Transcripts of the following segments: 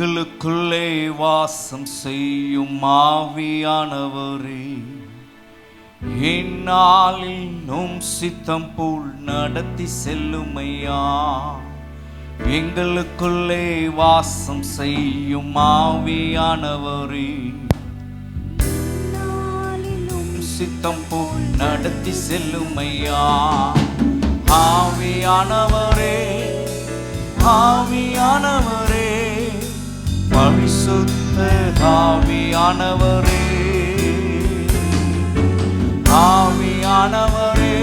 எங்களுக்குள்ளே வாசம் செய்யும் ஆவியானவரே, இந்நாளில் உம் சித்தம் போல் நடத்தி செல்லுமையா. எங்களுக்குள்ளே வாசம் செய்யும் ஆவியானவரே, சித்தம் போல் நடத்தி செல்லுமையா. ஆவியானவரே, ஆவியானவரே, பரிசுத்த ஆவியானவரே, ஆவியானவரே,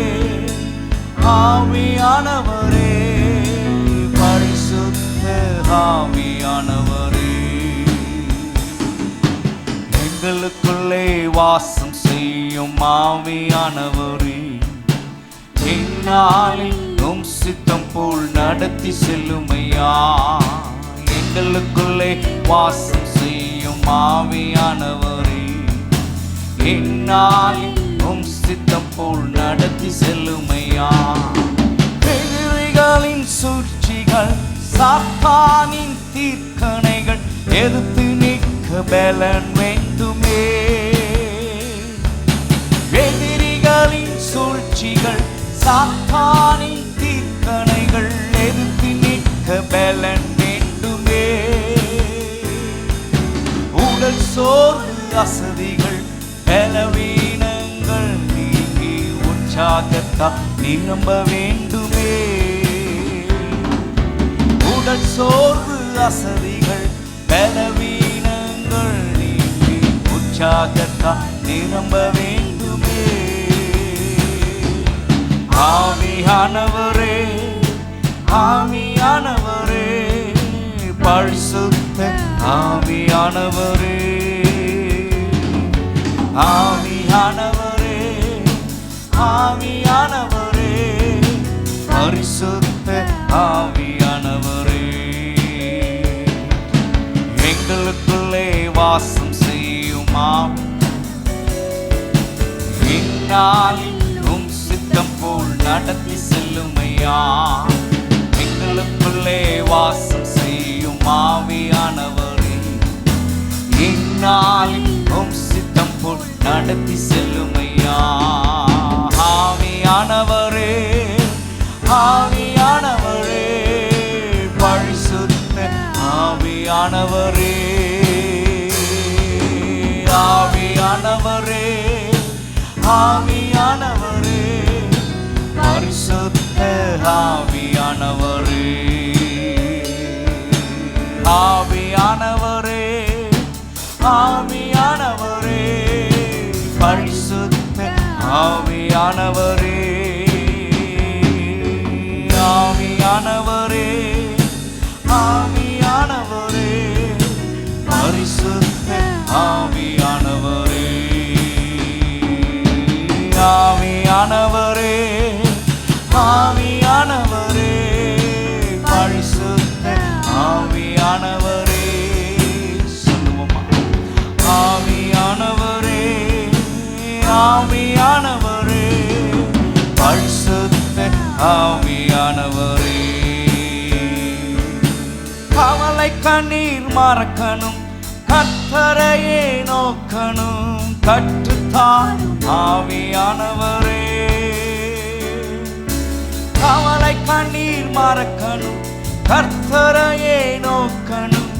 ஆவியானவரே, பரிசுத்த ஆவியானவரே, எங்களுக்குள்ளே வாசம் செய்யும் ஆவியானவரே, இந்நாளில் உம் சித்தம் போல் நடத்தி செல்லுமையா. எங்களுக்குள்ளே வாசம் செய்யும் ஆவியானவரே, இந்நாளில் உம் சித்தம் போல் நடத்தி செல்லுமையா. எதிரிகளின் சூழ்ச்சிகள், சாத்தானின் தீர்க்கணைகள் எதிர்த்து நிற்க பலன் வேண்டுமே. எதிரிகளின் சூழ்ச்சிகள், சாத்தானின் தீர்க்கணைகள் எதிர்த்து நிற்க பலன் வேண்டுமே. உடல் சோர்வு, அசதிகள், பலவீனங்கள் நீங்கி உற்சாகத்தால் நிரம்ப வேண்டுமே. உடல் சோர்வு, அசதிகள், பலவீனங்கள் நீங்கி உற்சாகத்தால் நிரம்ப வேண்டுமே. ஆவியானவரே, ஆவியானவரே, பரிசுத்த ஆவியானவரே, ஆவியானவரே, ஆவியானவரே, பரிசுத்த ஆவியானவரே, எங்களுக்குள்ளே வாசம் செய்யுமா. இந்நாளில் போல் நடத்தி செல்லுமையா. எங்களுக்குள்ளே வாசம் செய்யும் ஆவியானவரே, இந்நாளில் உம் சித்தம் போல் நடத்தி செல்லுமையா. ஆவியானவரே, ஆவியானவரே, பரிசுத்த ஆவியானவரே, ஆவியானவரே, ஆவியானவரே, பரிசுத்த ஆவியானவரே, ஆவியானவரே, ஆவியானவரே, பரிசுத்த ஆவியானவரே, ஆவியானவரே, ஆவியானவரே, பரிசுத்த ஆவியானவரே, ஆவியானவரே, ஆவியானவரே, பரிசுத்த ஆவியானவரே, சொல்லுவோமா. ஆவியானவரே, ஆவியானவரே, பரிசுத்த ஆவியானவரே, கவலை கண்ணீர் மறக்கணும், கர்த்தரையே நோக்கணும், கற்றுத்தான் ஆவியானவரே. கவலை கண்ணீர் மறக்கணும், கர்த்தரையே நோக்கணும்,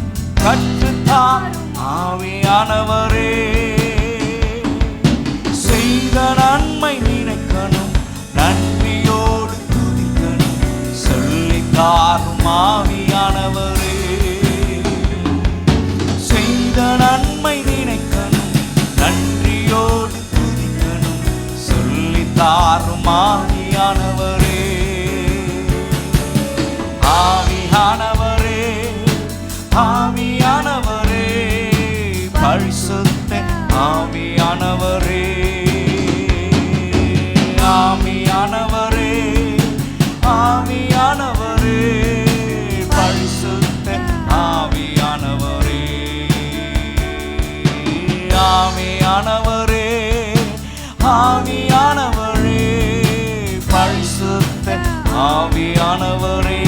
கற்றுத்தான் ஆவியானவரே. செய்த நன்மை நினைக்கணும், நன்றியோடு துதிக்கணும், சொல்லித்தாரும் ஆவியானவரே. செய்த நன்மை நினைக்கணும், நன்றியோடு துதிக்கணும், சொல்லித்தாரும் ஆவியானவரே. ஆவியானவரே, ஆவியானவரே, பரிசுத்த ஆவியானவரே, ஆவியானவரே, ஆவியானவரே, பரிசுத்த ஆவியானவரே, ஆவியானவரே, ஆவியானவரே, பரிசுத்த ஆவியானவரே.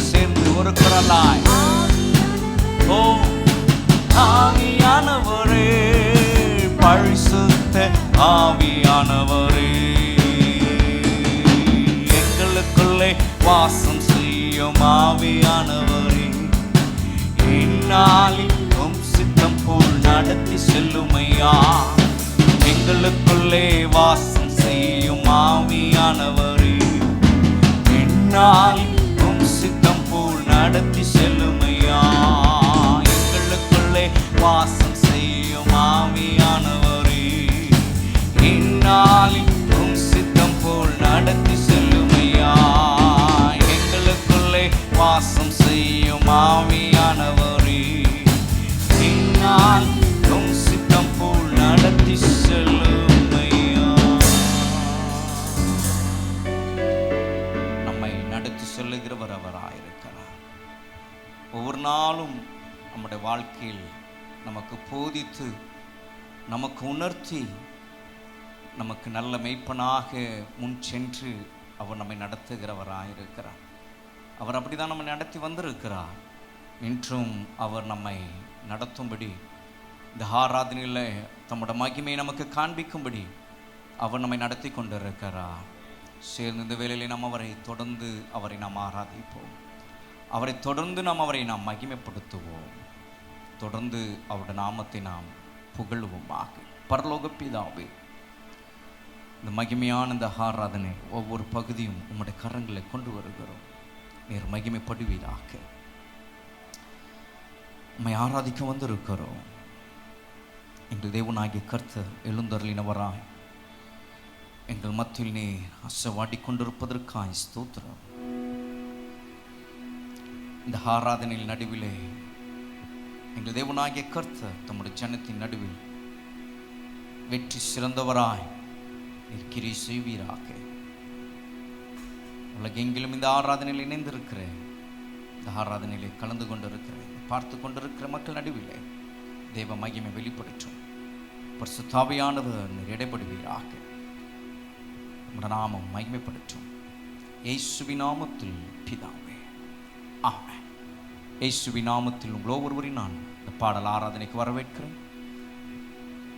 சேர்ந்து ஒரு குரலாய், ஓ ஆவியானவரே, எங்களுக்குள்ளே வாசம் செய்யும் ஆவியானவரே, இந்நாளில் உம் சித்தம் போல் நடத்தி செல்லுமையா. எங்களுக்குள்ளே வாசம் செய்யும் ஆவியானவரே, இந்நாளில் உம் சித்தம் போல் நடத்தி செல்லுமையா. எங்களுக்குள்ளே வாசம் செய்யும் ஆவியானவரே, இந்நாளில் உம் சித்தம் போல் நடத்தி செல்லுமையா. எங்களுக்குள்ளே வாசம் செய்யும் ஆவியானவரே, இந்நாளில் உம் சித்தம் போல் நடத்தி செல்லுமையா. நம்மை நடத்தி செல்லுகிறவர் அவராயிருக்கிறார். ஒவ்வொரு நாளும் நம்முடைய வாழ்க்கையில் நமக்கு போதித்து, நமக்கு உணர்த்தி, நமக்கு நல்ல மெய்ப்பனாக முன் சென்று அவர் நம்மை நடத்துகிறவராயிருக்கிறார். அவர் அப்படிதான் நம்மை நடத்தி வந்திருக்கிறார். இன்றும் அவர் நம்மை நடத்தும்படி, இந்த ஆராதனையில் தம்முடைய மகிமையை நமக்கு காண்பிக்கும்படி அவர் நம்மை நடத்தி கொண்டிருக்கிறார். சேர்ந்து இந்த வேளையிலே நாம் அவரை தொடர்ந்து நாம் ஆராதிப்போம். அவரை தொடர்ந்து அவரை நாம் மகிமைப்படுத்துவோம். தொடர்ந்து அவருடைய நாமத்தை நாம் புகழுவோமாக. பரலோக பிதாவே, இந்த மகிமையான இந்த ஆராதனை ஒவ்வொரு பகுதியும் உம்முடைய கரங்களை கொண்டு வருகிறோம். நீர் மகிமைப்படுவீராக. உம்மை ஆராதிக்க வந்திருக்கிறோம். எங்கள் தேவனாகிய கர்த்தர் எழுந்தருளினவராய் எங்கள் மத்தியில் நீர் அசைவாடி கொண்டிருப்பதற்காய் ஸ்தோத்திரம். இந்த ஆராதனையில் நடுவிலே எங்கள் தேவனாகிய கர்த்தர் தம்முடைய ஜனத்தின் நடுவில் வெற்றி சிறந்தவராய் நீர் கிரியை செய்வீராக. உலகெங்கிலும் இந்த ஆராதனையில் இணைந்திருக்கிறேன், இந்த ஆராதனையிலே கலந்து கொண்டிருக்கிறேன், பார்த்து கொண்டிருக்கிற மக்கள் நடுவிலே தேவ மகிமை வெளிப்படுத்தும். பரிசுத்த ஆவியானவர் நீர் இடைப்படுவீராக. உம்முடைய நாமம் மகிமைப்படுத்தும். இயேசுவின் நாமத்தில் பிதாவே, ஆமென். இயேசுவின் நாமத்தில் உங்கள் ஒவ்வொருவரையும் நான் இந்த பாடல் ஆராதனைக்கு வரவேற்கிறேன்.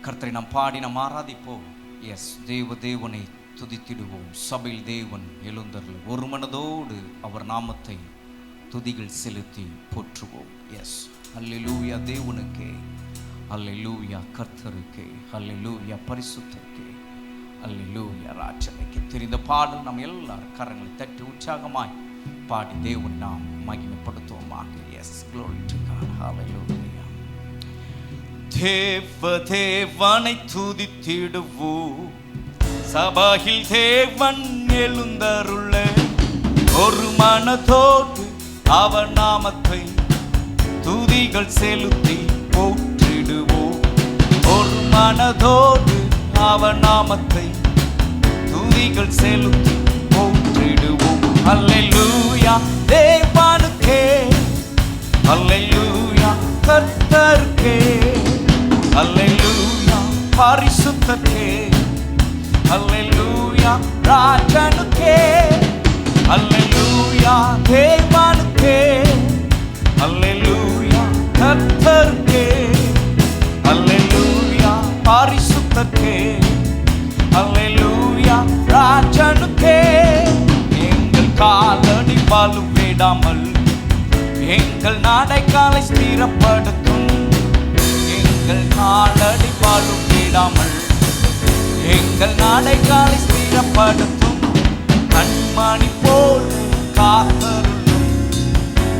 கர்த்தரை நாம் பாடி நாம் ஆராதிப்போம். எஸ், தேவனை துதித்திடுவோம். சபையில் தேவன் எழுந்தருள் ஒரு மனதோடு அவர் நாமத்தை துதிகள் செலுத்தி போற்றுவோம். எஸ், அல்லேலூயா தேவனுக்கே, அல்லேலூயா கர்த்தருக்கே, அல்லேலூயா பரிசுத்தருக்கே, அல்லேலூயா ராஜனுக்கே. தெரிந்த பாடல் நாம் எல்லாரும் கரங்களை தட்டி உற்சாகமாய் பாடி தேவன் நாம் மகிமைப்படுத்துவோமாக. Yes, glory to God, hallelujah. தேவனை துதித்திடுவோம். சபையில் தேவன் எழுந்தருள ஒரு மனதோடு அவர் நாமத்தை துதிகள் செலுத்தி போற்றிடுவோம். ஒரு மனதோடு அவர் நாமத்தை துதிகள் செலுத்தி போற்றிடுவோம். அல்லேலூயா தேவனுக்கே, அல்லேலூயா கர்த்தருக்கே, அல்லேலூயா பரிசுத்தருக்கே, அல்லேலூயா ராஜனுக்கே, அல்லேலூயா தேவனுக்கே, அல்லேலூயா கர்த்தருக்கே, அல்லேலூயா பரிசுத்தருக்கே, அல்லேலூயா ராஜனுக்கே. எங்கள் காலடி பாலும் விடாமல் எங்கள் நாடைக்காலை ஸ்திரப்படுத்தும். எங்கள் காலடி பாலும் விடாமல் எங்கள் நாடைக்காலை ஸ்திரப்படுத்தும். கண்மணி போல் காத்தருளும்,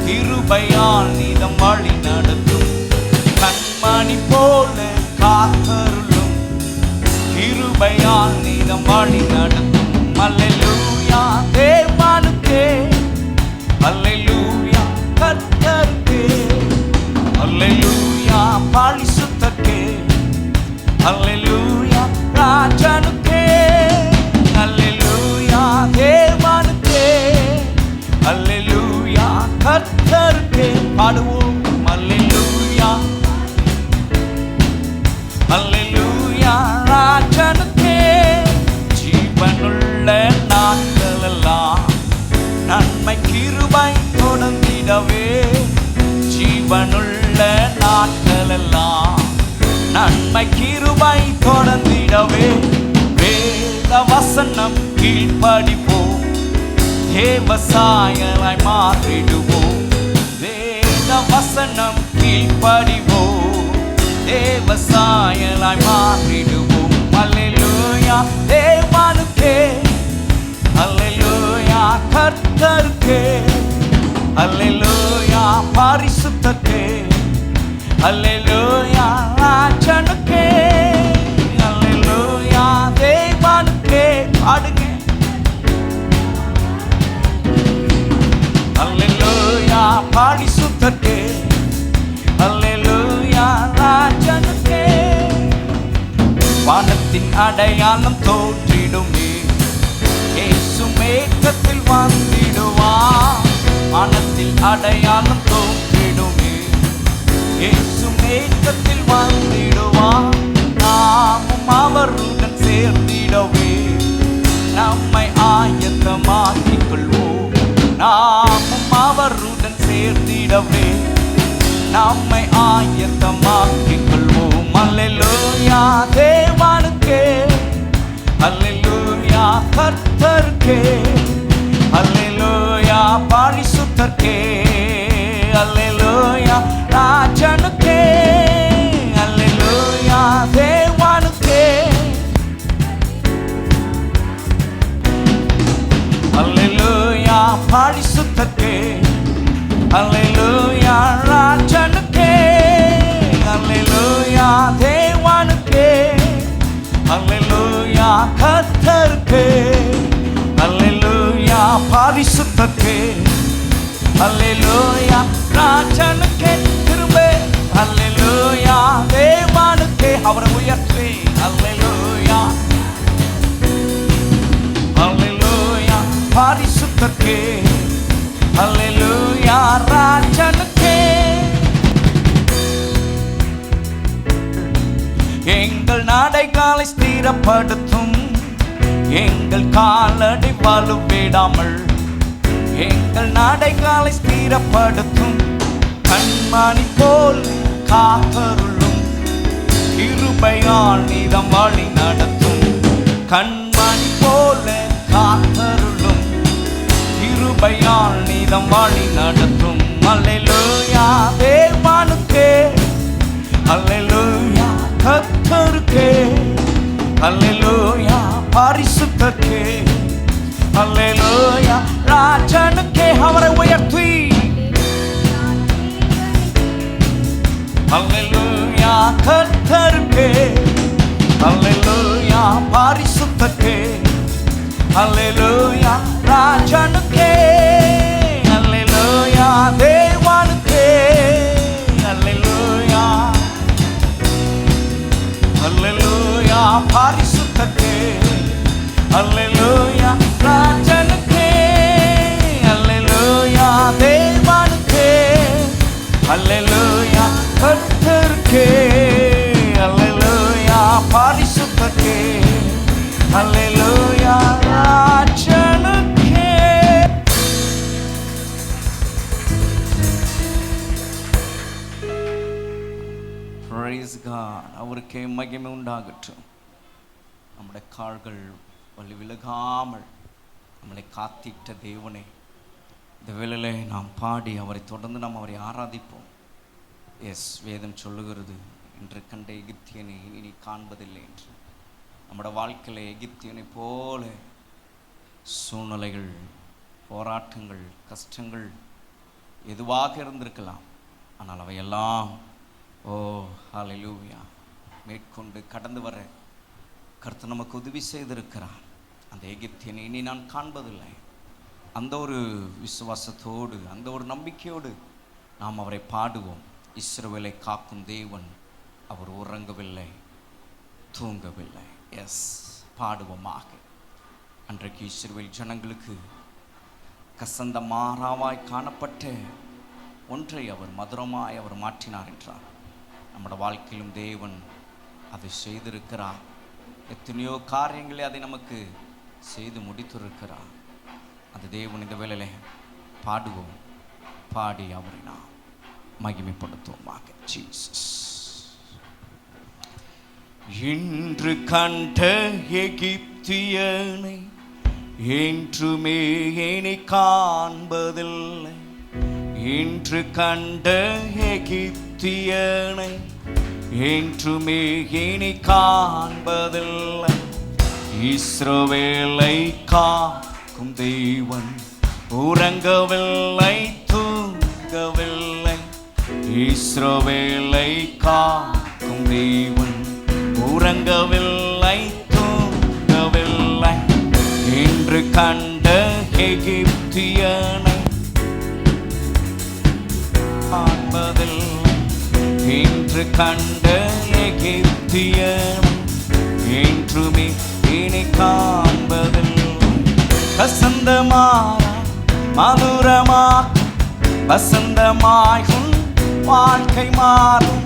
கிருபையால் நீதம் வழி நடத்தும். கண்மணி போல காத்தருளும், கிருபையால் நீதம் வழி நடத்தும். அல்லேலூயா தேவனுக்கே, அல்லேலூயா கர்த்தருக்கே, அல்லேலூயா பரிசுத்தருக்கே, அல்லேலூயா ராஜனுக்கே, அல்லேலூயா தேவனுக்கே, அல்லேலூயா கர்த்தருக்கே. பாடுவோம். அல்லேலூயா, அல்லேலூயா ராஜனுக்கே. ஜீவனுள்ள நாட்களெல்லாம் நன்மை கிருபை தொடர்ந்திடவே. ஜீவனுள்ள நாட்களெல்லாம் நன்மை கிருபை தொடர்ந்திடவே வேத வசனம் கீழ்ப்படிப்போம், தேவசாயலாய் மாறிடுவோம். வேத வசனம் கீழ்ப்படிவோம், தேவசாயலாய் மாறிடுவோம். அல்லேலூயா தேவனுக்கே, அல்லேலூயா கர்த்தருக்கே, அல்லேலூயா பரிசுத்தருக்கே, அல்லேலூயா ராஜனுக்கே, அல்லேலூயா தேவனுக்கே. பாடுங்க. அல்லேலூயா பரிசுத்தருக்கே, அல்லேலூயா ராஜனுக்கே. வானத்தின் அடையாளம் தோன்றிடுமே, இயேசு மேகத்தில் வந்திடுவார். வானத்தில் அடையாளம் தோன்றிடுமே, இயேசு மேகத்தில் வந்திடுவார். நாமும் அவருடன் சேர்ந்திடவே நம்மை ஆயத்தமாக்கிக் கொள்வோம். நாமும் அவருடன் சேர்ந்திடவே நம்மை ஆயத்தமாக்கிக் கொள்வோம். அல்லேலூயா தேவனுக்கே, அல்லேலூயா கர்த்தருக்கே, அல்லேலூயா பரிசுத்தருக்கே, அல்லேலூயா ராஜனுக்கே, அல்லேலூயா தேவனுக்கே, அல்லேலூயா பரிசுத்தருக்கே, அல்லேலூயா ராஜனுக்கே, அல்லேலூயா தேவனுக்கே, அல்லேலூயா கர்த்தருக்கே, அல்லேலூயா பரிசுத்தருக்கே, அல்லேலூயா ராஜனுக்கே. திரும்ப அல்லேலூயா தேவனுக்கே. அவரை உயர்த்தி அல்லேலூயா, அல்லேலூயா பரிசுத்தருக்கே, அல்லேலூயா ராஜனுக்கே. எங்கள் நடைகாலை ஸ்திரப்படுத்தும், எங்கள் காலடி வலுவிடாமல் எங்கள் நடைகாலை ஸ்திரப்படுத்தும். கண்மணி போல் காத்தருளும், கிருபையால் நீதம் வழி நடத்தும். கண்மணி போல காத்தருளும், கிருபையால் நீதம் வழி நடத்தும். அல்லேலூயா தேவனுக்கே, அல்லேலூயா கர்த்தருக்கே, அல்லேலூயா பரிசுத்தருக்கே, அல்லேலூயா ராஜனுக்கே. அவரை உயர்த்தி அல்லேலூயா கர்த்தருக்கே, அல்லேலூயா பரிசுத்தருக்கே, அல்லேலூயா ராஜனுக்கே, அல்லேலூயா தேவனுக்கே, அல்லேலூயா, அல்லேலூயா பரிசுத்தருக்கே, அல்லேலூயா ராஜனுக்கே, அல்லேலூயா தேவனுக்கே, அல்லேலூயா கர்த்தருக்கே, அல்லேலூயா பரிசுத்தருக்கே, அல்லேலூயா ராஜனுக்கே. Praise God. அவருக்கே மகிமை உண்டாகட்டும். நம்முடைய கால்கள் வலி விலகாமல் நம்மளை காத்திட்ட தேவனை இந்த வேளையிலே நாம் பாடி அவரை தொடர்ந்து நாம் அவரை ஆராதிப்போம். வேதம் சொல்லுகிறது, இன்று கண்ட எகிப்தியனை இனி காண்பதில்லை என்று. நம்முடைய வாழ்க்கையில் எகிப்தியனை போல சூழ்நிலைகள், போராட்டங்கள், கஷ்டங்கள் எதுவாக இருந்திருக்கலாம். ஆனால் அவையெல்லாம் ஹல்லேலூயா மேற்கொண்டு கடந்து வர கர்த்தர் நமக்கு உதவி செய்திருக்கிறார். அந்த எகிப்தியனை இனி நான் காண்பதில்லை. அந்த ஒரு விசுவாசத்தோடு, அந்த ஒரு நம்பிக்கையோடு நாம் அவரை பாடுவோம். இஸ்ரவேலை காக்கும் தேவன், அவர் உறங்கவில்லை, தூங்கவில்லை. பாடுவோமாக. அன்றைக்கு இஸ்ரவேல் ஜனங்களுக்கு கசந்த மாறாவாய் காணப்பட்ட ஒன்றை அவர் மதுரமாய் அவர் மாற்றினார் என்றார். நம்முடைய வாழ்க்கையிலும் தேவன் அதை செய்திருக்கிறார். எத்தனையோ காரியங்களை அதை நமக்கு செய்து முடித்திருக்கிறார். அந்த தேவன் இந்த வேளையிலே பாடுவோம். பாடி அவரை நாம் மகிமைப்படுத்துவோமாக. ஜீசஸ் இன்று கண்ட எகிப்தியனை என்றுமே இனி காண்பதில்லை. இன்று கண்ட எகிப்தியனை என்றுமே இனி காண்பதில்லை. இஸ்ரவேலை காக்கும் தேவன் உறங்கவில்லை, தூங்கவில்லை. இஸ்ரவேலை காக்கும் தேவன் உறங்கவில்லை, தூங்கவில்லை. இன்று கண்ட எகிப்தியனை காண்பதில்லை. இன்று கண்ட எகிப்தியனை என்றுமே இனி காண்பதில்லை. வசந்தமாய் மதுரமாய் வசந்தமாய் உன் வாழ்க்கை மாறும்.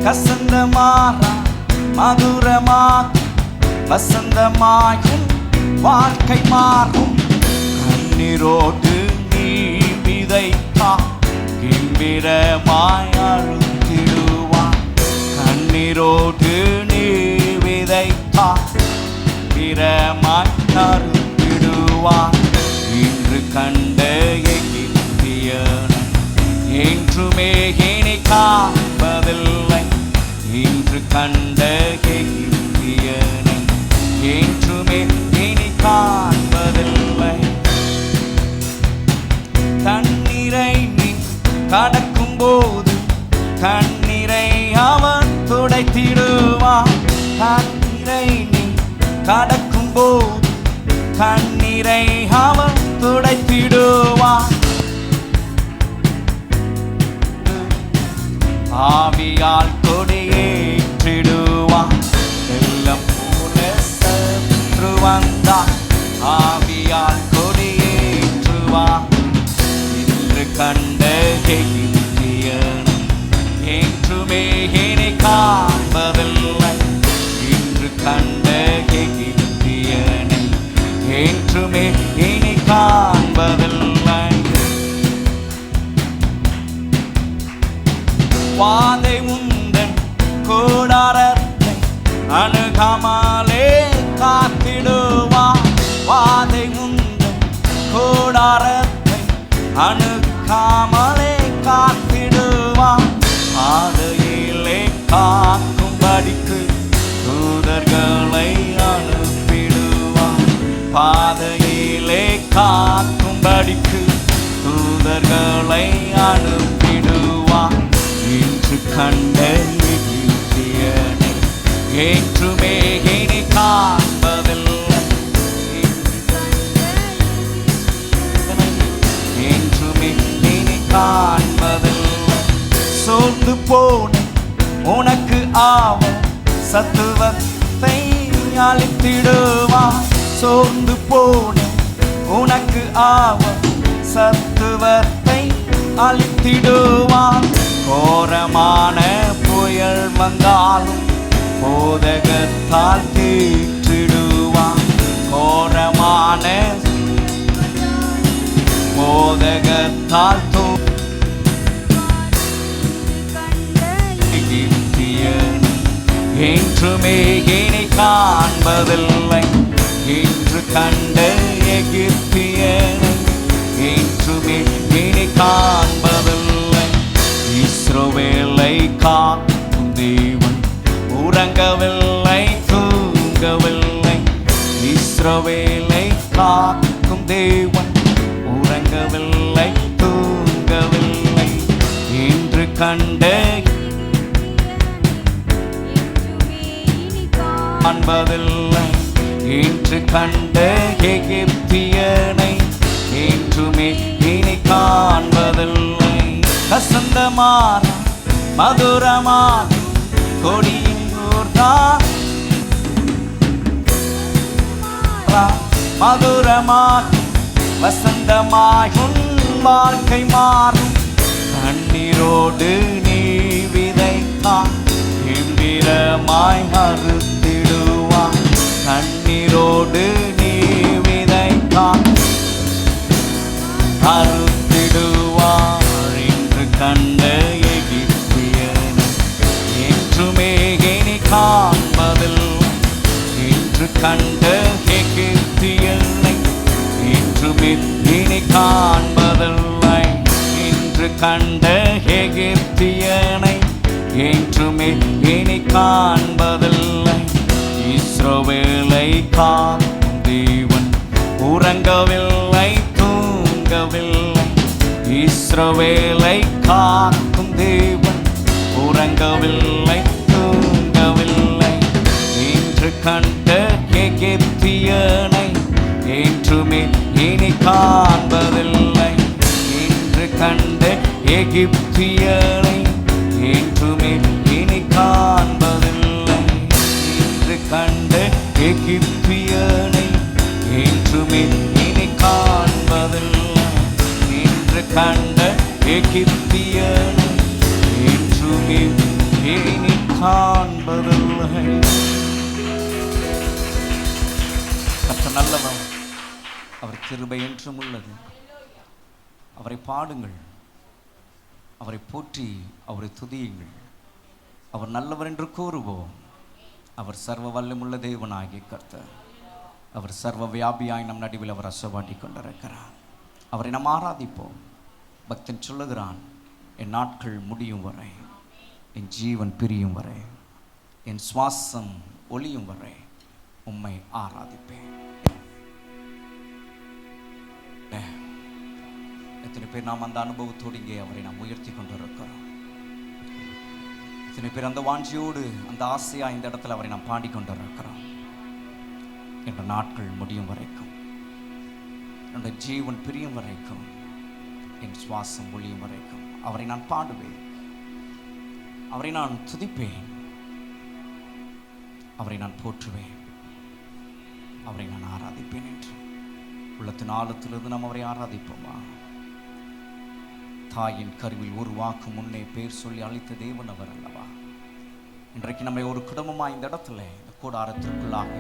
கசந்தமாய் மதுரமாய் வசந்தமாய் உன் வாழ்க்கை மாறும். கண்ணீரோடு நீ விதைத்தா கம்பீரமாய் அழுத்திடுவாய். கண்ணீரோடு நீ விதைத்தா கம்பீரமாய் அழுத்திடுவாய். இன்று கண்ட எகிப்தியனை என்றுமே இனி காண்பதில்லை. இன்று கண்ட எகிப்தியனை என்றுமே இனி காண்பதில்லை. தண்ணீரை நீ கடக்கும் போது கண்ணீரை அவன் துடைத்திடுவான். தண்ணீரை நீ கடக்கும் போது கண்ணீரை அவன் துடைத்திடுவான். ஆவியால் கொடியேற்றிடுவான். வெள்ளம் போல சற்று வந்தான் ஆவியால் கொடியேற்றுவான். இன்று கண்ட எகிப்தியனை என்றுமே இனி காண்பதில்லை. இன்று கண்ட எகிப்தியனை என்றுமே இனி காண்பதில்லை. வாதை உந்தன் கூடாரத்தை அணுகாமலே காத்திடுவான். வாதை உந்தன் கூடாரத்தை அணுகாமலே காத்திடுவான். பாதையிலே காக்கும்படிக்கு தூதர்களை அனுப்பிடுவான். பாதையிலே காக்கும்படிக்கு தூதர்களை அனுப்பிடுவான். இன்று கண்ட எகிப்தியனை என்றுமே இனி காண்பதில்லை. என்றுமே இனி காண்பதில்லை. சோர்ந்து போன உனக்கு ஆவல் சத்துவத்தை அளித்திடுவான். சோர்ந்து போன உனக்கு ஆவல் சத்துவத்தை அளித்திடுவான். கோரமான புயல் வந்தாலும் போதகத்தால் தேற்றிடுவான். கோரமான போதகத்தால் எகிப்தியனை என்றுமே இனி காண்பதில்லை. இன்று கண்ட எகிப்தியனை என்றுமே இனி காண்பதில்லை. இஸ்ரவேலை காக்கும் தேவன் உறங்கவில்லை, தூங்கவில்லை. இஸ்ரவேலை காக்கும் தேவன் உறங்கவில்லை, தூங்கவில்லை. இன்று கண்ட காண்பதில்லை. இன்று கண்ட எகிப்தியனை என்றுமே இனி காண்பதில்லை. கசந்தமான மதுரமான கொடியூர்தான் மதுரமாக வசந்தமாய் உன் வாழ்க்கை மாறும். கண்ணீரோடு நீ விதைத்தான் கம்பீரமாய் அறுத்திடுவான். கண்ணீரோடு நீ விதைத்தான் அறுத்திடுவான். இன்று கண்ட எகிப்தியனை என்றுமே இனி காண்பதில்லை. கண்ட எகிப்தியனை இன்றுமே இனி காண்பதில்லை. இன்று கண்ட எகிப்தியனை என்றுமே இனி காண்பதில்லை. இஸ்ரவேலை காக்கும் தேவன் உறங்கவில்லை, தூங்கவில்லை. இஸ்ரவேலை காக்கும் தேவன் உறங்கவில்லை, தூங்கவில்லை. இன்று கண்ட எகிப்தியனை என்றுமே இனி காண்பதில்லை. இன்று கண்ட எகிப்தியனை என்றுமே இனி காண்பதில்லை. இன்று கண்ட எகிப்தியனை என்றுமே இனி காண்பதில்லை. இன்று கண்ட எகிப்தியனை என்றுமே இனி காண்பதில்லை. கர்த்தர் நல்லவர், அவர் கிருபை என்றும் உள்ளது. அவரை பாடுங்கள், அவரை போற்றி அவரை துதியுங்கள். அவர் நல்லவர் என்று கூறுவோம். அவர் சர்வ வல்லமுள்ள தேவனாகிய கர்த்தர். அவர் சர்வ வியாபியாய் நம் நடுவில் அவர் அசைவாடி கொண்டிருக்கிறார். அவரை நாம் ஆராதிப்போம். பக்தன் சொல்லுகிறான், என் நாட்கள் முடியும் வரை, என் ஜீவன் பிரியும் வரை, என் சுவாசம் ஒளியும் வரை உம்மை ஆராதிப்பேன். எத்தனை பேர் நாம் அந்த அனுபவத்தோடு இங்கே அவரை நாம் உயர்த்தி கொண்டிருக்கிறோம்? எத்தனை பேர் அந்த வாஞ்சியோடு அந்த ஆசையா இந்த இடத்துல அவரை நாம் பாடிக்கொண்டிருக்கிறோம்? என்ற நாட்கள் முடியும் வரைக்கும், என்னுடைய ஜீவன் பிரியும் வரைக்கும், என் சுவாசம் ஒளியும் வரைக்கும் அவரை நான் பாடுவேன், அவரை நான் துதிப்பேன், அவரை நான் போற்றுவேன், அவரை நான் ஆராதிப்பேன் என்று உள்ளத்தின் ஆழத்திலிருந்து நாம் அவரை ஆராதிப்போமா? தாயின் கருவில் உருவாக்கும் முன்னே பேர் சொல்லி அழைத்த தேவன் அவர் அல்லவா? இன்றைக்கு நம்மை ஒரு குடும்பமாய் இந்த இடத்துல, இந்த கூடாரத்திற்குள்ளாக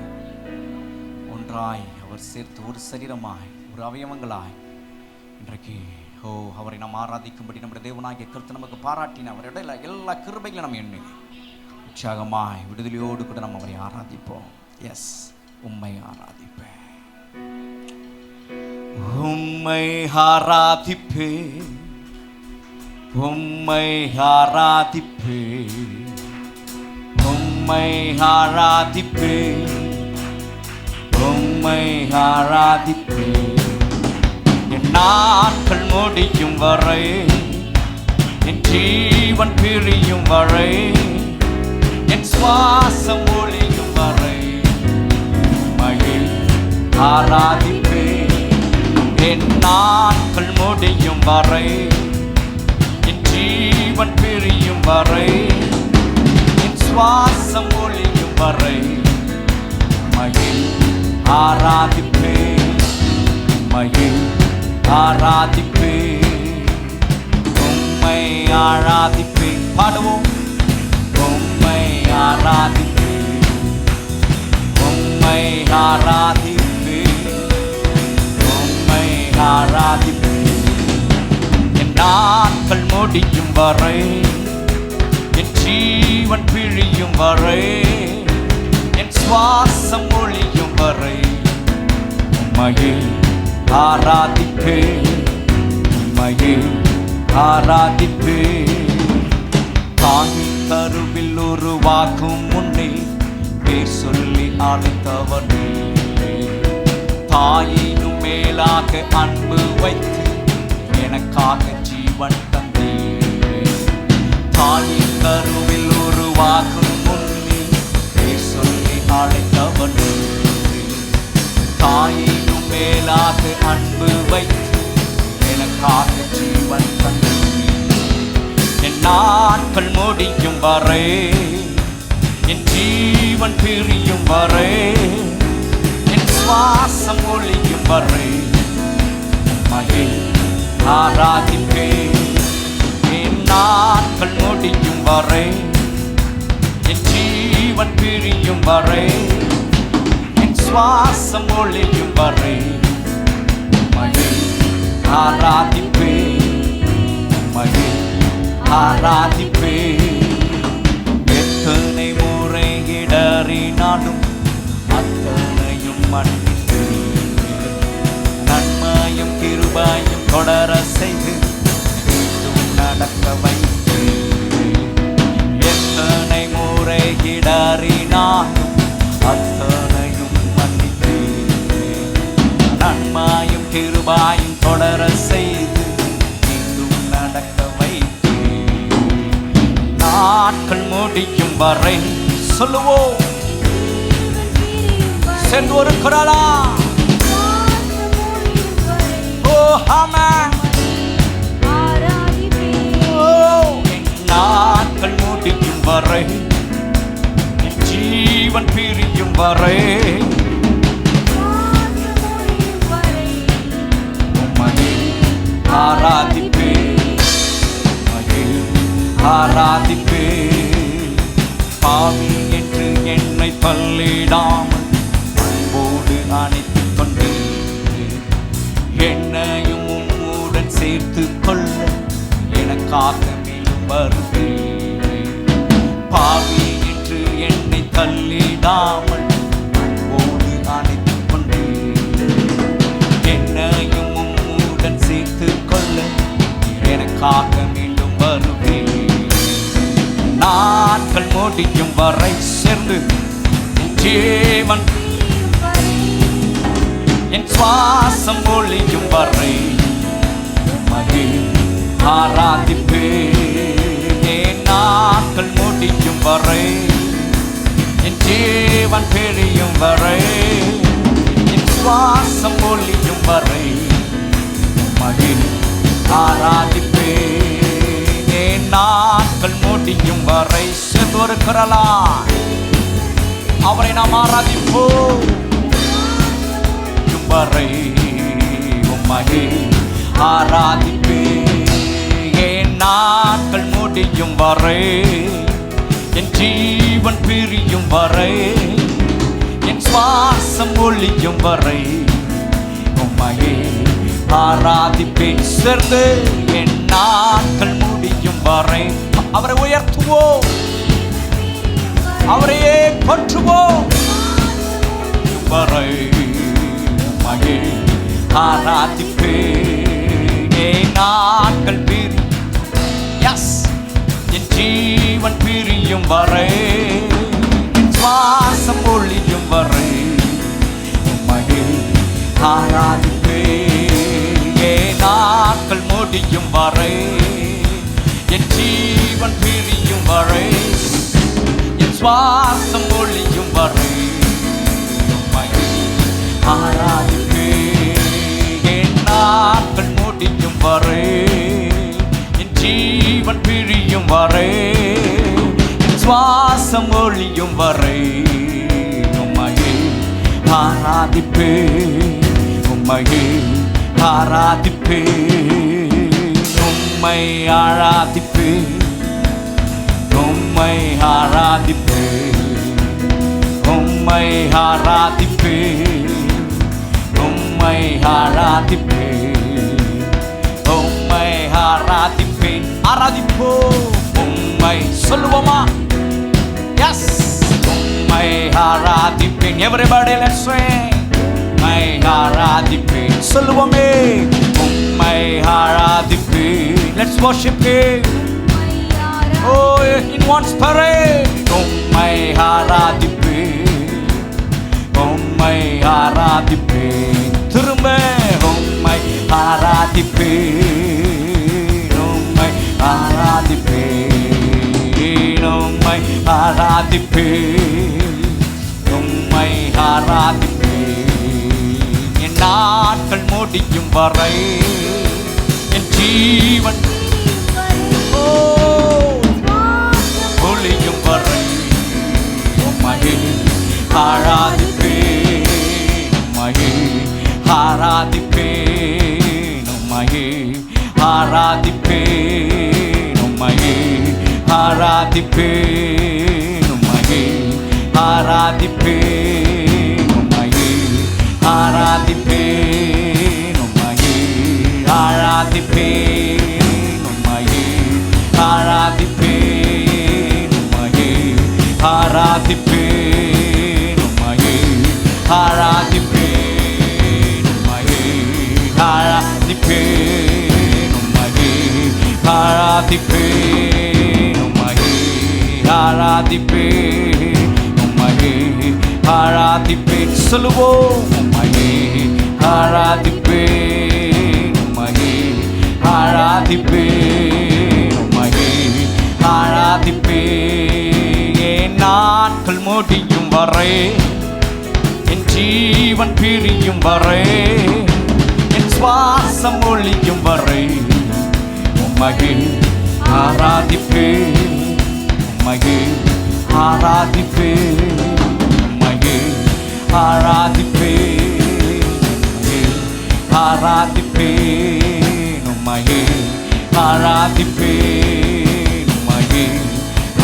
ஒன்றாய் அவர் சேர்த்து ஒரு சரீரமாய் ஒரு அவயவங்களாய் இன்றைக்கு அவரை நாம் ஆராதிக்கும்படி நம்முடைய தேவனாகிய கர்த்தர் நமக்கு பாராட்டின அவர் இடையில எல்லா கிருபைகளும் நம்ம எண்ணி உற்சாகமாய் விடுதலையோடு கூட நம்ம அவரை ஆராதிப்போம். எஸ், உம்மை ஆராதிப்பேன், உம்மை ஆராதிப்பேன், உம்மை ஆராதிப்பேன், உம்மை ஆராதிப்பேன், உம்மை ஆராதிப்பேன். என் நாட்கள் முடியும் வரை, என் ஜீவன் பிரியும் வரை, என் சுவாசம் ஒளியும் வரை உம்மையே ஆராதிப்பேன். என் நாட்கள் முடியும் வரை, என் ஜீவன் பிரியும் வரை, என் சுவாசம் ஒளியும் வரை உம்மையே ஆராதிப்பேன், உம்மையே ஆராதிப்பேன், உம்மை ஆராதிப்பேன். பாடுவோம். உம்மை ஆராதிப்பேன், உம்மை ஆராதிப்பேன், உம்மை ஆராதிப்பேன். என் நாட்கள் முடியும் வரை, என் ஜீவன் பிழியும் வரை, என் சுவாசம் ஒளியும் வரை உம்மையே ஆராதிப்பேன், உம்மையே ஆராதிப்பேன். தாயின் கருவில் உருவாக்கும் முன்னே பேர் சொல்லி அழைத்தவனே, தாயினும் மேலாக அன்பு வைத்து எனக்காக ஜீவன் தந்தே. தாயின் கருவில் உருவாக்கும் முன்னே பேர் சொல்லி அழைத்தவனே, தாயினும் மேலாக அன்பு வைத்து எனக்காக ஜீவன் தந்தே. என் நாட்கள் முடியும் வரை, என் ஜீவன் பிரியும் வரை, என் சுவாசம் ஒளியும் வரை உம்மையே ஆராதிப்பேன். என் நாட்கள் முடியும் வரை, என் ஜீவன் பிரியும் வரை, என் சுவாசம் ஒளியும் வரை உம்மையே ஆராதிப்பேன், உம்மையே ஆராதிப்பேன். எத்தனை முறை இடறினாலும் அத்தனை மன்னித்து நன்மையும் கிருபையும் தொடர செய்து மீண்டும் நடக்க வைத்து எத்தனை முறை இடறினாலும் அத்தனையும் மன்னித்து நன்மையும் கிருபையும் தொடர செய்து மீண்டும் நடக்க வைத்து நாட்கள் முடியும் வரை சொல்லுவோம் சென்று ஒரு குரலா நாட்கள் முடியும் வரை ஜீவன் பிரியும் வரை ஆராதிப்பே ஆராதிப்பே பாவி என்று என்னை தள்ளிடாமல் அன்போடு அணைத்துக் கொண்டு என்னையும் உம்முடன் சேர்த்து கொள்ள எனக்காக மேலும் வருகிறேன். பாவி என்று என்னை தள்ளிடாமல் அன்போடு அணைத்துக் கொண்டு என்னையும் உம்முடன் சேர்த்து கொள்ள எனக்காக மீண்டும் வருகிறேன். நாட்கள் முடியும் வரை சேர்ந்து ஜீவன் என் சுவாசம் ஒளியும் வரை ஆராதிப்பே. என் நாட்கள் முடியும் வரை என் ஜீவன் பிரியும் வரை என் சுவாசம் ஒளியும் வரை ஆராதிப்பே. என் நாட்கள் முடியும் வரை சேர்ந்து ஒரு குரலா அவரை நாம் ஆராதிப்போம் வரை உம்மை ஆராதிப்பே. என் நாட்கள் முடியும் வரை என் ஜீவன் பிரியும் வரை என் சுவாசம் ஒளியும் வரை உம்மை ஆராதிப்பேன். சேர்ந்து என் நாட்கள் முடியும் வரை அவரை உயர்த்துவோம், அவரையே போற்றுவோம் வரை ஆராதிப்பே. நாட்கள் பிரி என் ஜீவன் பிரியும் வரை என் சுவாசம் ஒளியும் வரை ஆராதிப்பே. நாட்கள் முடியும் வரை என் ஜீவன் பிரியும் வரை என் சுவாசம் ஒளியும் வரை ஆராதிப்பே. என் நாட்கள் முடியும் வரை என் ஜீவன் பிரியும் வரை என் சுவாசம் ஒளியும் வரை உம்மையே ஆராதிப்பே. உம்மையே ஆராதிப்பே. உம்மை ஆராதிப்பே. உம்மை ஆராதிப்பே. உம்மை ஆராதிப்பே. உம்மை ஆராதிப்பே. உம்மை ஆராதிப்பே. ஆராதிப்போ உம்மை சொல்லுவோமா? எஸ் உம்மை ஆராதிப்பேன். Everybody let's Singh. உம்மை ஆராதிப்பேன் சொல்லுவோமே. உம்மை ஆராதிப்பேன். Let's worship him. Oh, in one spirit. உம்மை ஆராதிப்பேன். உம்மை ஆராதிப்பேன். திரும்ப உம்மை ஆராதிப்பேன். உம்மை ஆராதிப்பேன். உம்மை ஆராதிப்பேன். உம்மை ஆராதிப்பேன். என் நாட்கள் முடியும் வரை என் ஜீவன் ஒளியும் வரை உம்மை ஆராதிப்பேன். உம்மை ஆராதிப்பேன். உம்மை ஆராதிப்பேன். உம்மை ஆராதிப்பேன். உம்மை ஆராதிப்பேன். உம்மை ஆராதிப்பேன். உம்மை ஆராதிப்பேன். உம்மை ஆராதிப்பேன். உம்மை ஆராதிப்பேன். உம்மை ஆராதிப்பேன். ஆராதிப்பேன் உம்மையே, ஆராதிப்பேன் உம்மையே, ஆராதிப்பேன் சொல்லுவோம். உம்மையே ஆராதிப்பேன் உம்மையே, ஆராதிப்பேன் உம்மையே, ஆராதிப்பேன். என் நாட்கள் முடியும் வரை, என் ஜீவன் பிரியும் வரை, என் சுவாசம் ஒழியும் வரை உம்மையே ஆராதிப்பேன் உம்மையே, ஆராதிப்பேன் உம்மையே, ஆராதிப்பேன் ஆராதிப்பேன் உம்மையே, ஆராதிப்பேன் உம்மையே,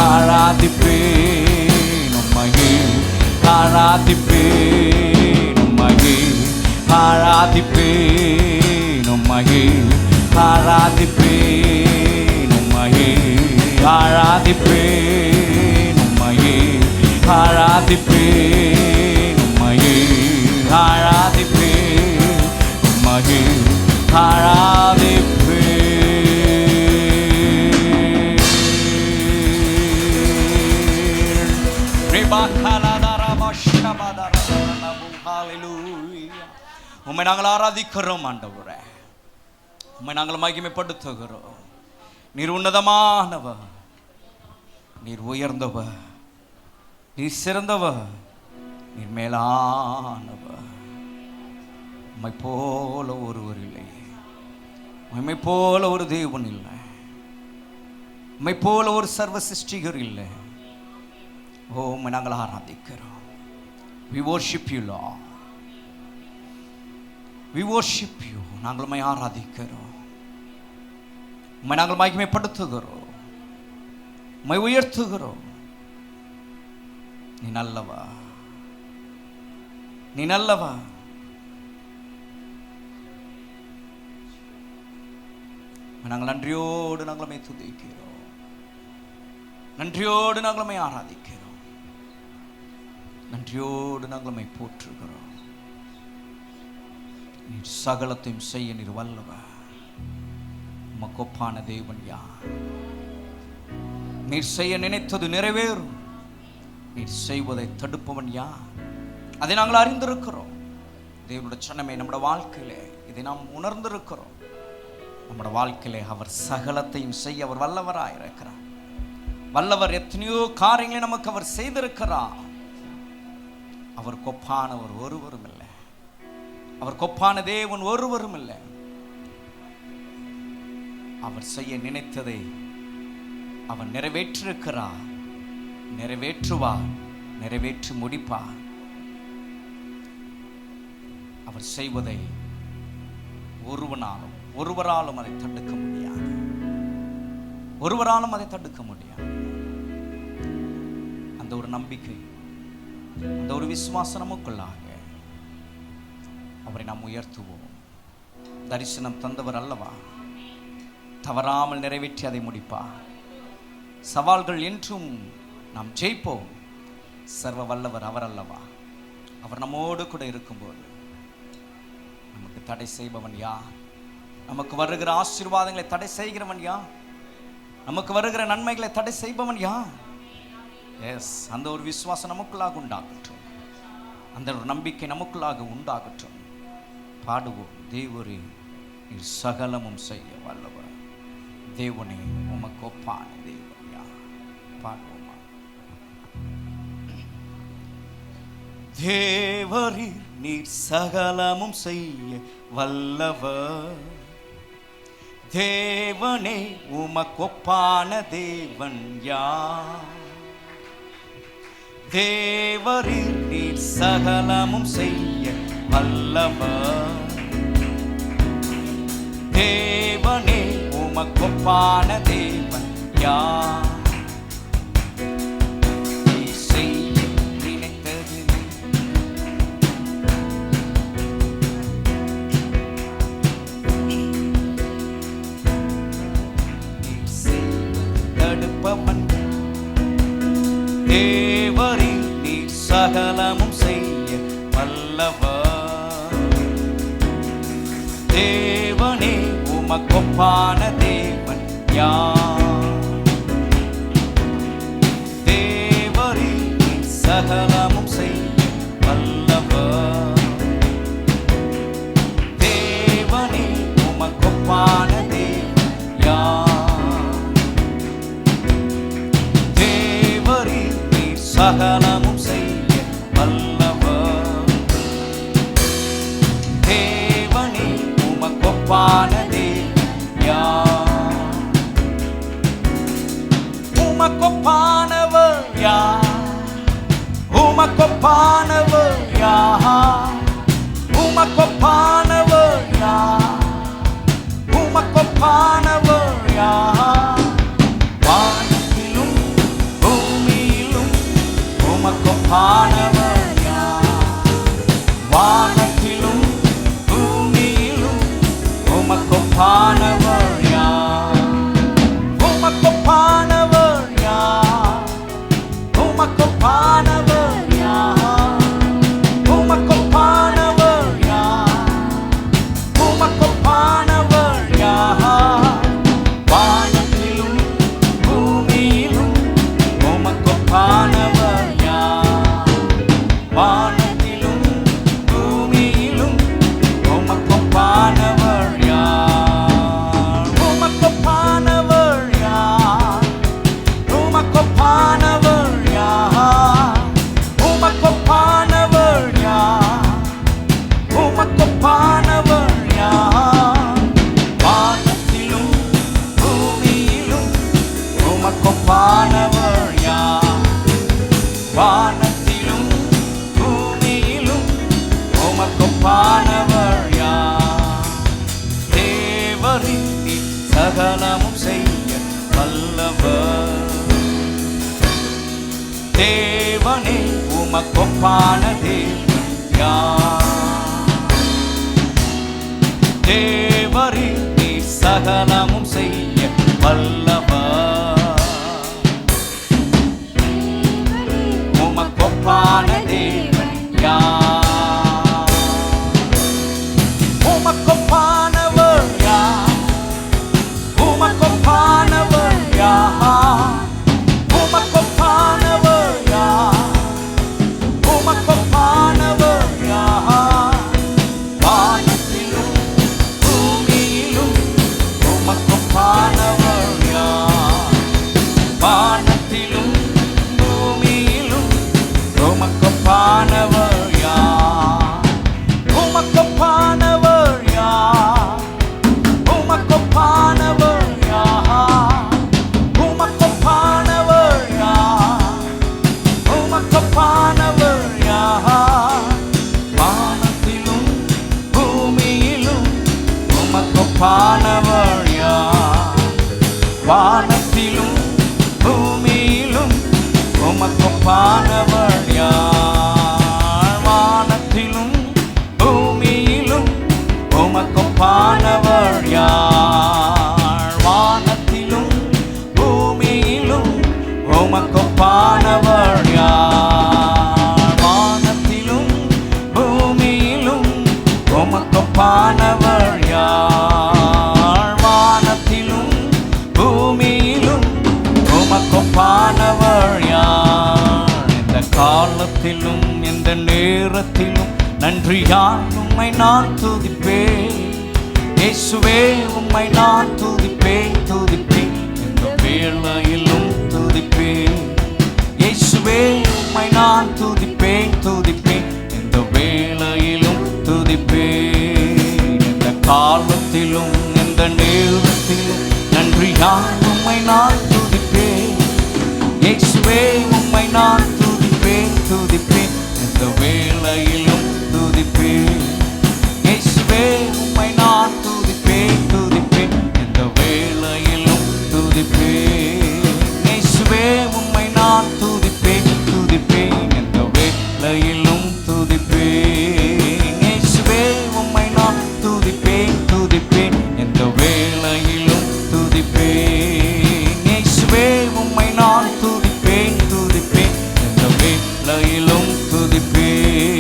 ஆராதிப்பேன் உம்மையே, ஆராதிப்பேன் உம்மையே, ஆராதிப்பேன் உம்மையே, ஆராதிப்பேன் உம்மையே, ஆராதிப்பேன் உம்மையே, ஆராதிப்பேன் உம்மையே, ஆராதிப்பேன் உம்மையே, ஆராதிப்பேன். உம்மை நாங்கள் ஆராதிக்கிறோம் ஆண்டவரே, உம்மை நாங்கள் மகிமைப்படுத்துகிறோம். நீர் உன்னதமானவர், நீர் உயர்ந்தவர், நீர் சிறந்தவர், நீர் மேலானவர். உம்மை போல ஒருவர் இல்லை, உம்மை போல ஒரு தேவன் இல்லை, உம்மை போல ஒரு சர்வ சிருஷ்டிகர் இல்லை. ஓ, உம்மை நாங்கள் ஆராதிக்கிறோம். We worship you, Lord. We worship you. நாங்கள் உம்மை ஆராதிக்கிறோம், உம்மை நாங்கள் மகிமைப்படுத்துகிறோம், உம்மை உயர்த்துகிறோம். நீ நல்லவா, நீ நல்லவா. நாங்கள் நன்றியோடு நாங்கள் உம்மை துதிக்கிறோம், நன்றியோடு நாங்கள் உம்மை ஆராதிக்கிறோம், நன்றியோடு நாங்கள் உம்மை போற்றுகிறோம். நீர் சகலத்தையும் செய்ய நீர் வல்லவர். உமக்கு ஒப்பான தேவன் யார்? நீர் செய்ய நினைத்தது நிறைவேறும். நீர் செய்வதை தடுப்பவன் யார்? அதை நாங்கள் அறிந்திருக்கிறோம். தேவனுடைய சன்னமே, நம்முடைய வாழ்க்கையிலே இதை நாம் உணர்ந்திருக்கிறோம். நம்முடைய வாழ்க்கையிலே அவர் சகலத்தையும் செய்ய அவர் வல்லவராயிருக்கிறார். வல்லவர். எத்தனையோ காரியங்களை நமக்கு அவர் செய்திருக்கிறார். அவர் கொப்பானவர் ஒருவரும் இல்லை, அவர் கொப்பான தேவன் ஒருவரும் இல்லை. அவர் செய்ய நினைத்ததை அவர் நிறைவேற்றிருக்கிறார், நிறைவேற்றுவார், நிறைவேற்றி முடிப்பார். அவர் செய்வதை ஒருவராலும் அதை தடுக்க முடியாது, ஒருவராலும் அதை தடுக்க முடியாது. அந்த ஒரு நம்பிக்கை, அந்த ஒரு விசுவாசம் நமக்குள்ளாக அவரை நாம் உயர்த்துவோம். தரிசனம் தந்தவர் அல்லவா, தவறாமல் நிறைவேற்றி அதை முடிப்பார். சவால்கள் என்றும் நாம் ஜெயிப்போம். சர்வ வல்லவர் அவர் அல்லவா. அவர் நம்மோடு கூட இருக்கும்போது நமக்கு தடை செய்பவன் யார்? நமக்கு வருகிற ஆசீர்வாதங்களை தடை செய்கிறவன் யார்? நமக்கு வருகிற நன்மைகளை தடை செய்பவன் யார்? எஸ், அந்த ஒரு விசுவாசம் நமக்குள்ளாக உண்டாகட்டும், அந்த ஒரு நம்பிக்கை நமக்குள்ளாக உண்டாகட்டும். பாடுவோம். தேவரே நீர் சகலமும் செய்ய வல்லவர், தேவனே உமக்கு ஒப்பான தேவன் யார்? பாடுவோமா? தேவரே நீர் சகலமும் செய்ய வல்லவர், தேவனே உமக்கு ஒப்பான தேவன் யார்? தேவரே நீர் சகலமும் செய்ய வல்லவர், தேவனே உமக்கு ஒப்பான தேவன் யார்? நீர் செய்ய நினைத்தது நீர் செய்ய தடுப்பவன், தேவரே நீர் சகலமும் செய்ய வல்லவர், தேவனே உமக்கு ஒப்பான தேவன் யார்? உமக்கொப்பானதே யார்? உமக்கொப்பானவர் யார்? உமக்கொப்பானவர் யார்? உமக்கொப்பானவர் யார்? உமக்கொப்பானவர் யார்? வானத்திலும் பூமியிலும் உமக்கொப்பானவர் யார்? வானத்திலும் பூமியிலும் உமக்கொப்பானவர் யார்? உமக்கொப்பானவர் யார்? உமக்கொப்பானவர் யார்? உமக்கொப்பானவர் யார்? உமக்கொப்பானவர் யார்? வானத்திலும் பூமியிலும் உமக்கொப்பானவர் யார்? வானத்திலும் பூமியிலும் உமக்கொப்பானவர் யார்? உமக்கொப்பானவர் யார்? உமக்கொப்பானவர் யார்? உமக்கொப்பானவர் யார்? உமக்கொப்பானவர் யார்? வானத்திலும் பூமியிலும் உமக்கொப்பானவர் யார்? வானத்திலும் பூமியிலும் உமக்கொப்பானவர் யார்? தேவரின் சகலமும் செய்ய வல்லவர். தேவனே உமக்கொப்பான தேவன் யார்? தேவரின் சகலமும் செய்ய வல்லவர். உமக்கொப்பான தேவன் யார்? உமக்கொப்பானவர் யார்? உமக்கொப்பானவர் யார்? உமக்கொப்பானவர் யார்? உமக்கொப்பானவர் யார்? வானத்திலும் பூமியிலும் உமக்கொப்பானவர் யார்? வானத்திலும் பூமியிலும் உமக்கொப்பானவர் யார்? உமக்கொப்பானவர் யார்? உமக்கொப்பானவர் யார்? உமக்கொப்பானவர் யார்? உமக்கொப்பானவர் யார்? வானத்திலும் பூமியிலும் உமக்கொப்பானவர் யார்? வானத்திலும் பூமியிலும் உமக்கொப்பானவர் யார்? வானத்திலும் பூமியிலும் உமக்கொப்பானவர் யார்? வானத்திலும் பூமியிலும் உமக்கொப்பானவர் யார்? வானத்திலும் பூமியிலும் உமக்கொப்பானவர் யார்? வானத்திலும் பூமியிலும் உமக்கொப்பானவர் யார்? இந்த காலத்திலும் இந்த நேரத்திலும் நன்றியால் உம்மை நான் துதிப்பேன். இயேசுவே உம்மை நான் துதிப்பேன் துதிப்பேன். இந்த வேளையிலும் துதிப்பேன். இயேசுவே உம்மை நான் துதிப்பேன் துதிப்பேன். இந்த வேளையிலும் துதிப்பேன். இந்த காலத்திலும் இந்த நேரத்திலும் நன்றியால் உம்மை நான் துதிப்பேன். இயேசுவே உம்மை நான் துதிப்பேன் துதிப்பேன். இந்த வேளையிலும் துதிப்பேன். இயேசுவே உம்மை நான் துதிப்பேன் துதிப்பேன். இந்த வேளையிலும் துதிப்பேன். இயேசுவே உம்மை நான் துதிப்பேன் துதிப்பேன். இந்த வேளையிலும் துதிப்பேன். இயேசுவே உம்மை நான் துதிப்பேன் துதிப்பேன். இந்த வேளையிலும் துதிப்பேன். இயேசுவே உம்மை நான் துதிப்பேன் துதிப்பேன். இந்த வேளையிலும் துதிப்பேன்.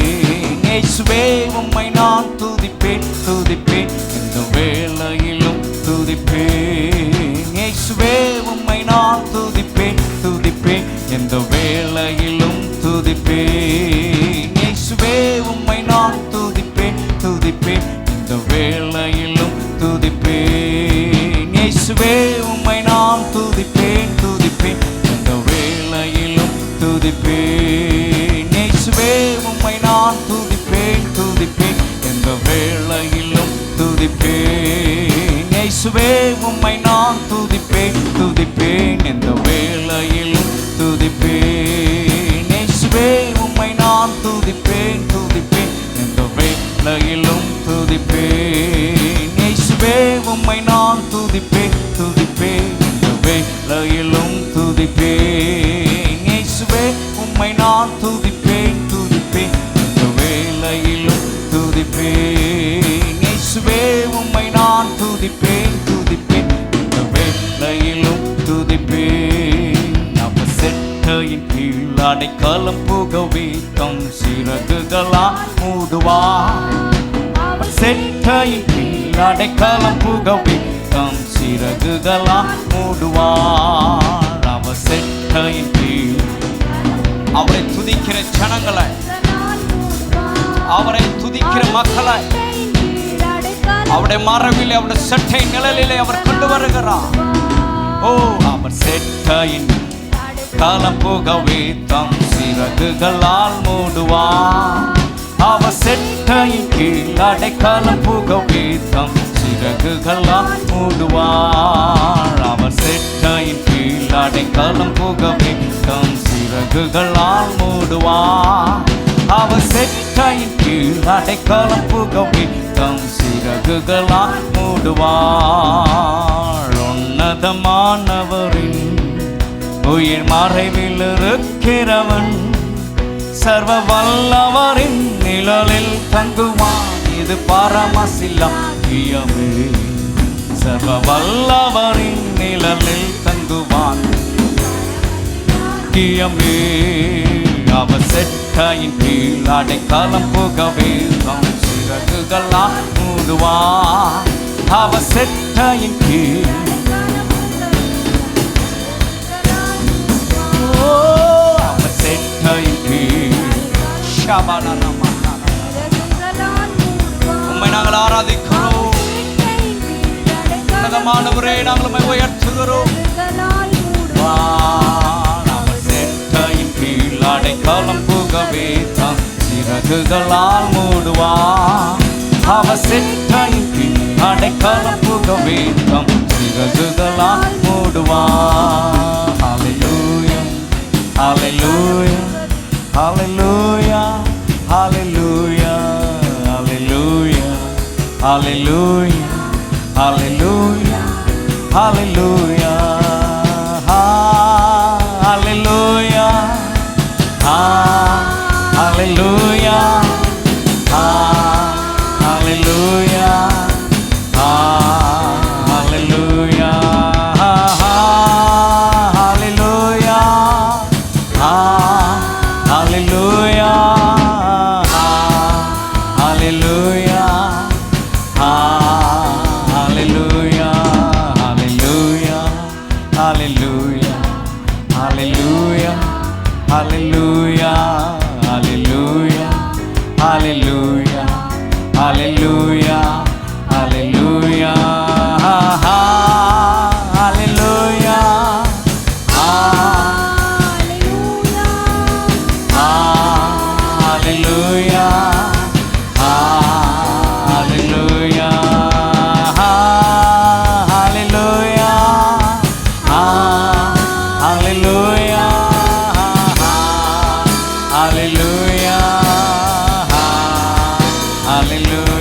இயேசுவே உம்மை நான் துதிப்பேன் துதிப்பேன். இந்த வேளையிலும் துதிப்பேன். இயேசுவே உம்மை நான் துதிப்பேன் துதிப்பேன். இந்த வேளையிலும் துதிப்பேன். இயேசுவே உம்மை நான் துதிப்பேன் துதிப்பேன். இந்த வேளையிலும் துதிப்பேன். இயேசுவே உம்மை நான் துதிப்பேன் துதிப்பேன். இந்த வேளையிலும் துதிப்பேன். இயேசுவே உம்மை நான் துதிப்பேன் துதிப்பேன். இந்த வேளையிலும் துதி துதிப்பேன். இயேசுவே உம்மை நான் துதிப்பேன் துதிப்பேன், இந்த வேளையிலும் துதிப்பேன். இயேசுவே உம்மை நான் துதிப்பேன் துதிப்பேன், இந்த வேளையிலும் துதிப்பேன். இயேசுவே உம்மை நான் துதிப்பேன் துதிப்பேன், இந்த வேளையிலும் துதிப்பேன். இயேசுவே உம்மை நான் துதிப்பேன் துதிப்பேன், இந்த வேளையிலும் துதிப்பேன். இயேசுவே உம்மை நான் துதிப்பேன் துதிப்பேன், இந்த வேளையிலும் துதிப்பேன். அவர் செட்டையின் கீழ் அடைக்கலம் புகவே தம் சிறகுகளால் மூடுவார். அவர் செட்டையின் கீழ் அடைக்கலம் புகவே தம் சிறகுகளால் மூடுவார். அவர் செட்டையின் கீழ் அவரை துதிக்கிற ஜனங்களை, அவரை துதிக்கிற மக்களை அவருடைய மரபிலே அவருடைய சட்டை நிழலிலே அவர் கொண்டு வருகிறார். ஓ, அவர் செட்டையின் காலம் போகவே தம் சிறகுகளால் மூடுவார். அவர் செட்டையின் கீழ் அடைக்காலம் போகவே தம் சிறகுகளால் மூடுவார். அவர் செட்டையின் கீழ் அடைக்காலம் போகவே தம் சிறகுகளால் மூடுவார். அவர் செட்டையின் கீழ் அடைக்காலம் புகவே தம் சிறகுகளால் மூடுவார். உன்னதமானவரின் உயிர் மறைவில் இருக்கிறவன், சர்வ வல்லவரின் நிழலில் தங்குவான். இது பரமசிலாக்கியமே, சர்வ வல்லவரின் நிழலில் தங்குவான் கியமே. அவர் செட்டையின் கீழ் அடைக்காலம் புகவே தம் சிறகுகளால் மூடுவார். அவர் செட்டையின் கீழ் அவர் செட்டையின் கீழ் உம்மை நாங்கள் ஆராதிக்கிறோம். உன்னதமானவரே, நாங்கள் உம்மை உயர்த்துகிறோம். அடைக்காலம் புகவே தம் சிறகுகளால் மூடுவார். அவர் செட்டையின் கீழ் அடைக்காலம் புகவே தம் சிறகுகளால் மூடுவார். ஹல்லேலூயா ஹல்லேலூயா ஹல்லேலூயா ஹல்லேலூயா ஹல்லேலூயா ஹல்லேலூயா ஹல்லேலூயா ஹல்லேலூயா ஹல்லேலூயா. Hallelujah, hallelujah, hallelujah, hallelujah, hallelujah, hallelujah, hallelujah, hallelujah, hallelujah, hallelujah. Hallelujah, hallelujah, hallelujah, hallelujah, hallelujah, hallelujah, hallelujah, hallelujah, hallelujah. Hallelujah, hallelujah.